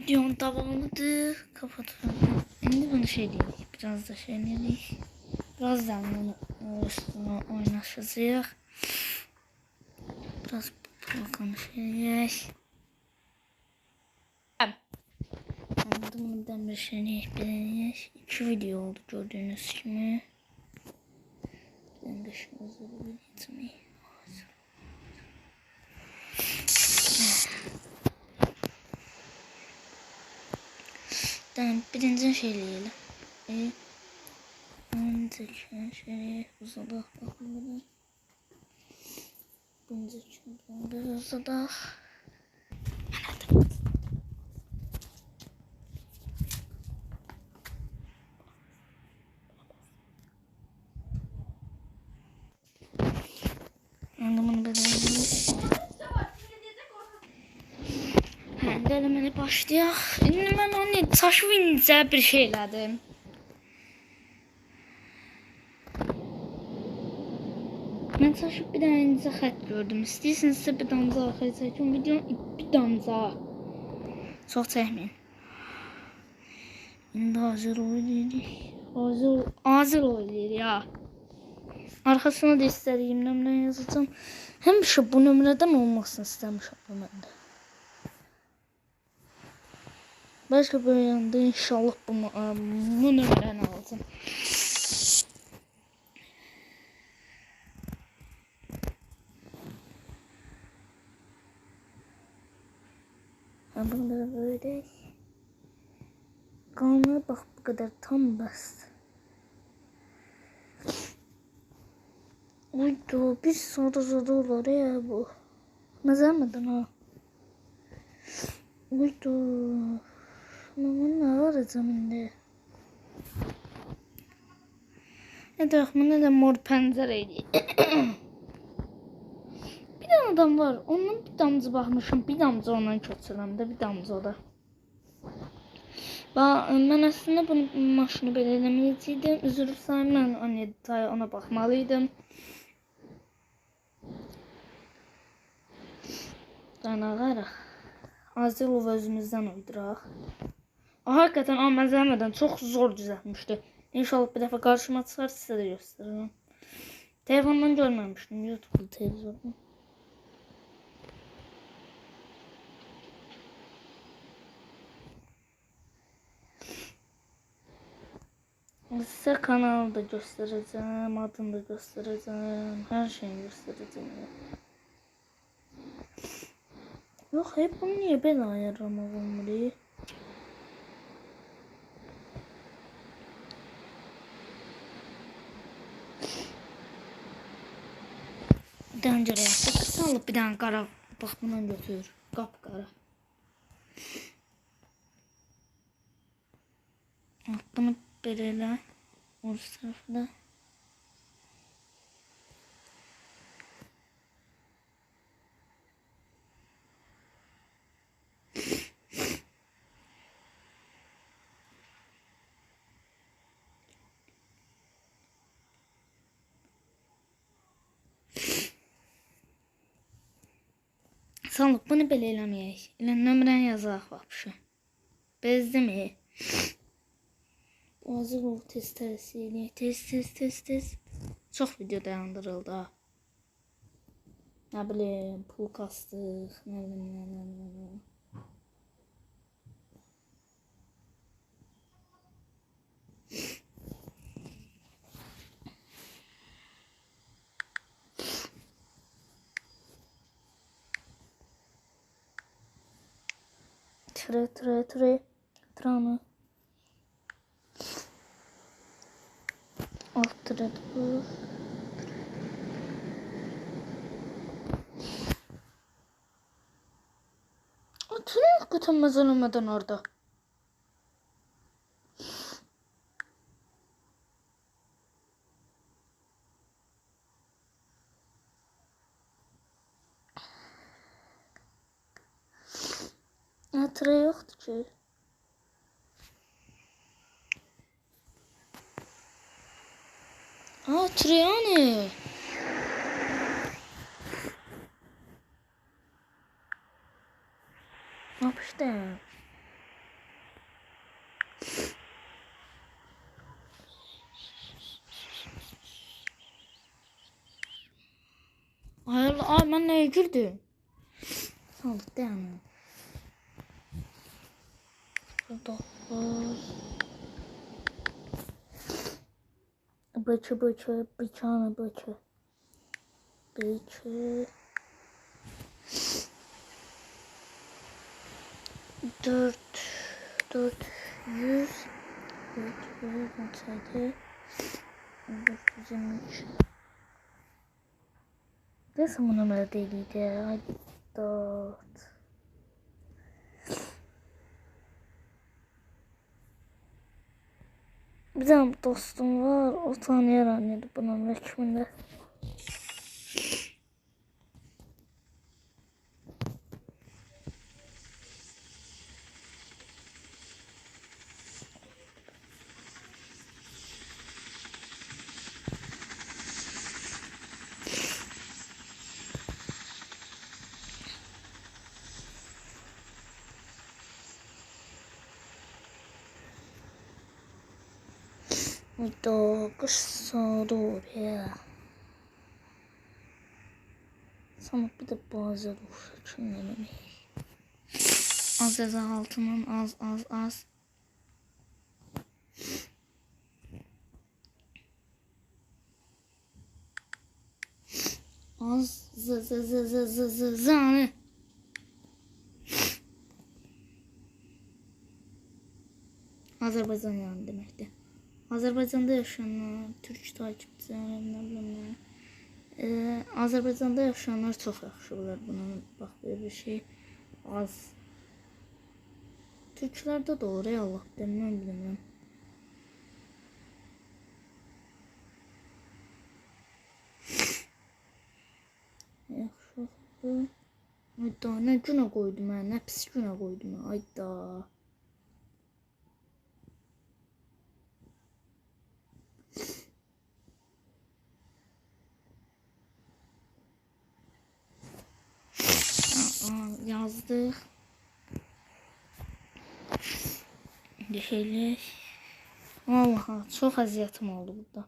Videonun devamıdır. Kapatalım. Şimdi bunu şey değil. Biraz da şey değil. Biraz da bunu üstüne oynaşacağız. Biraz konuşacağız. Anladığımdan bir şey değil. 2 video oldu gördüğünüz gibi. Ben de şunu hazırlayayım. Tamam, birinci şeyleyelim. Önceki şey uzadı. Bakalım. Birinci çünkü uzadı. Anlamını bedelim. Denemeye başlayaq. İndi mən onu Taşvincə bir şey elədim. Mən Taşvincə bir dənə incə xətt gördüm. İstəyirsinizsə bir damca arxaya çəkin. Videonun bir damca. Çox çəkməyin. İndi hazır oynayırıq. Hazır oynayırıq ya. Arxasına da istədiyim nömrə yazacağım. Həmişə bu nömrədən olmasını istəmişəm bu məndə. Başka böyle yanında inşallah bunu nömrəni alacağım. Bunu da böyle. Kalına bak bu kadar tam bastı. Uydu bir soru olur ya bu. Nazarmadın ha. Uydu. Bunu ne arayacağım şimdi? Etrafımda da mor pəncərəydi. Bir tane adam var. Onun bir damcı baxmışım. Bir damcı ondan köçürəm də. Bir damcı o da. Mən əslində bunu maşını belə eləməyəcəydim. Üzr istəyirəm. Mən o detaya ona baxmalıydım. Danağarıq. Azilov özümüzdən uyduraq. Hakikaten məzəmədən çox zor düzəltmişdi. İnşallah bir dəfə qarşıma çıxar, sizə də göstərirəm. Telefondan görməmişdim, YouTube televizordan. Sizə kanalı da göstərəcəm, adını da göstərəcəm, hər şeyini göstərəcəm. Yox, hep bunu niyə belə ayarlamaq olmuyor? Döncələ yaptık. Salıb bir dənə qara. Bax, bundan götür. Qapqara. Bunu belə elə. Orası tarafında. Salıb bunu belə eləməyək. Elə nömrəni yazaq vapşı. Bezdimi? Hazır ol test test. Çox video dayandırıldı. Nə bilim, pul kastıq, nə bilim. Tranı. Alt bu. Tren hakikaten mazalamadan orada. Tren yoktu ki. Triani. Yapıştı. Ay mən nəyə girdim? Sağlıq dayanın. Dokuz. Bıçı. Bıçağını bıçı. Bıçı. 400. 417. 423. Nasıl bu numara değildi? Ay 4. Bir tane dostum var. O tanıyaram bu numara kimində. Muito gostoso ya. Sana bir de bazı uğraşın az altından az. Az zanı. Azərbaycan yani deməkdir. Azərbaycanda yaşayanlar, türk takipçilərim, Azərbaycanda yaşayanlar çox yaxşı bilər buna. Bax böyle bir şey az. Türklərdə də olur, Allah bilməm. Yaxşı. Ayda, nə günə qoydum mən, nə pis günə qoydum mən, ayda. Yazdık. Düşelim. Vallahi çok əziyyətim oldu burada.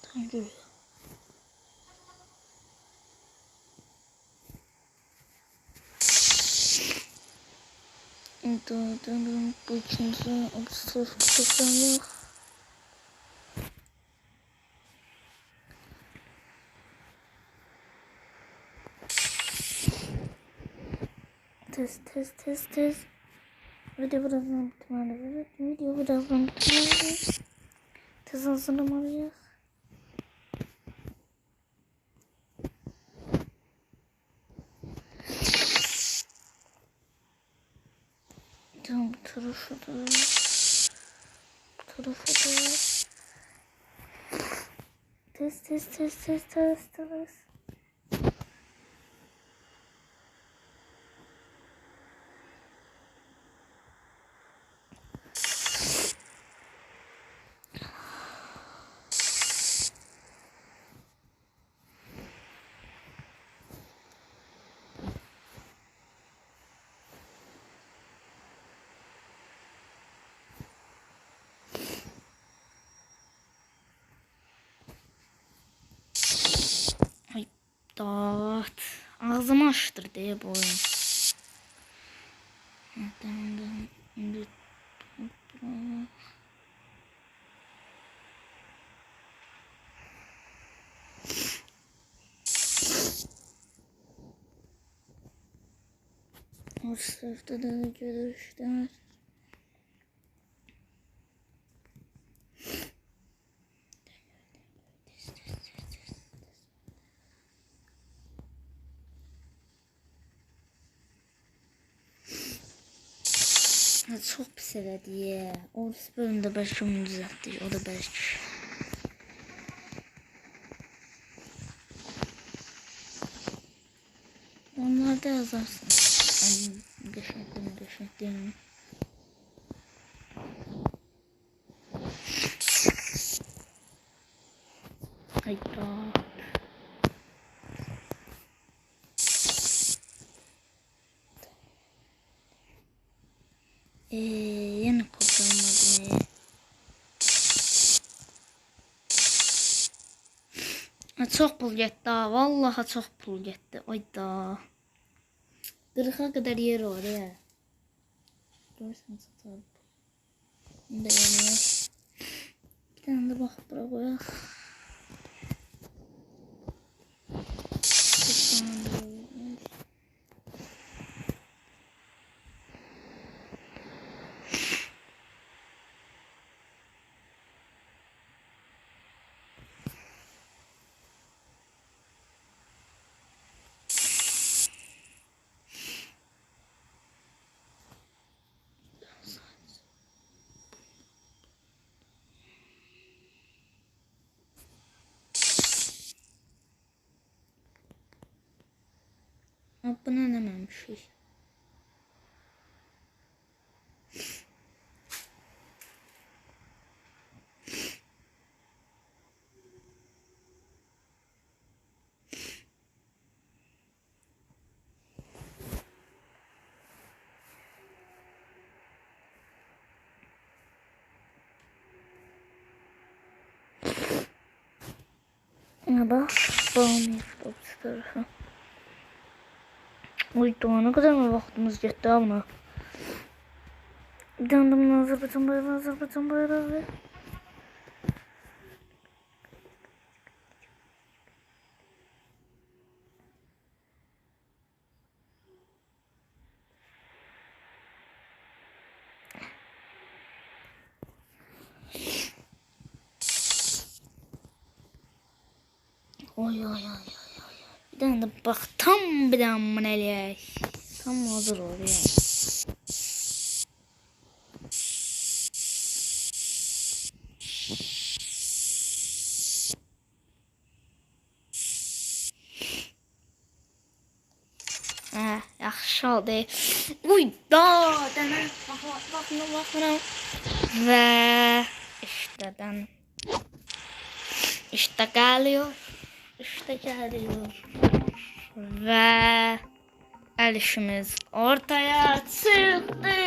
Tanrı. Bu ikinci sırf tutuklanıyor. Test. Video birazdan bitmeli. Tez hazırlamalıyız. Tamam, bu tarafı da. Test. Ay dağıt. Ağzımı açtırdı ya bu oyun. O sırada da görüşler. Çok pis elədi ya. Orası bölümdə bəlkə onu düzəltdik. O da bəlkə. Onlarda yazarsın. Qəşəngdir. Hayda. Yine kurtulmadı. Çok pul getdi ha. Vallahi çok pul getdi. Ayda. 40'a kadar yer var ya. Görürsən satarım. Bunu da yeməyək. Bir tane de baxıb bura qoyaq. Bir tane de qoyaq. Buna eləməmişik. Bak, bağımlıyız bu tarafa. Uydu, ne kadar mı vaktimiz gitti buna? Bir tane de bunu Azerbaycan bayrağı. Oy. Bir tane de bak tam bir tane bunu eləyək. Tam hazır oldu yani. Yaxşı oldu. Uy da dənə. Baxın. Ve işte geliyor. Ve el işimiz ortaya çıktı.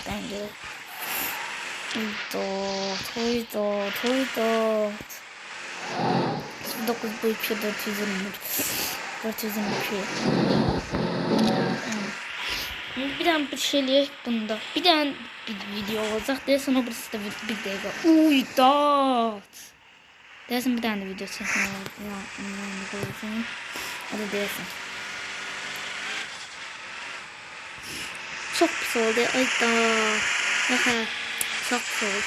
Bence Toydot 9 bu 2 422 bir tane bir şeylik bunda. Bir tane bir video olacak. Dersen o birisi de bir dakika. Uydat. Dersen bir tane video çekmeye lazım. Hadi dersin. Çok pis oldu. Ayda. Çok pis oldu.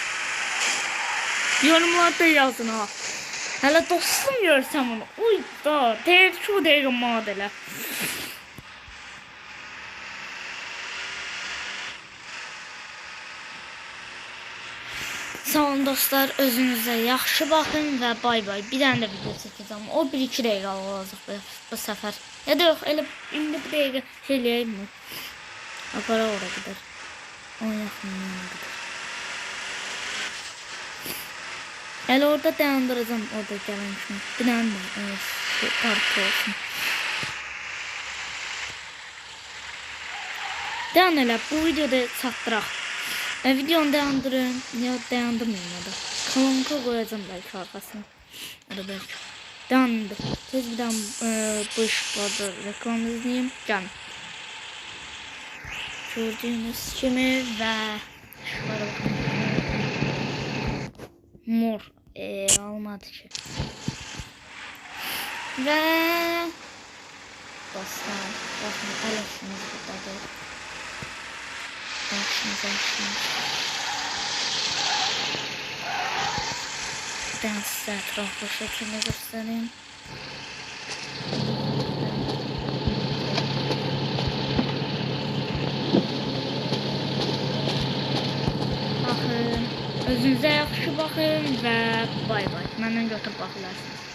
Yorumlarda yazın ha. Hala dostum görsem onu. Uyda. Şu dakika modele. Sağ olun dostlar, özünüzə yaxşı baxın və bay. Bir dənə də video çəkəcəm. O 1-2 dəqiqə olacaq bu səfər. Ya da yox, elə indi bir dəqiqə şey eləyəyim mi? Apara ora qədər. Onun yaxınlığına qədər. Elə orada dayandıracağım, orada gələn kimi. Bir dənə də park olsun. Dayan elə, bu videoda çatdıraq. Videonu dayandırın. Ya dayandırmayın ya da. Kanka koyacağım belki arkasına. Ya da belki. Dayandı. Siz bir daha bu ışıklarda reklam izleyeyim. Can. Gördüğünüz kimi ve şunlara bakın. Mor. Almadı ki. Ve dostlar. Bakın paylaşımız buradadır. Başımıza. Ben size etraflı şekilde göstereyim. Bakın. Özünüze yaxşı bakın ve bay. Məndən götürüb baxılarsınız.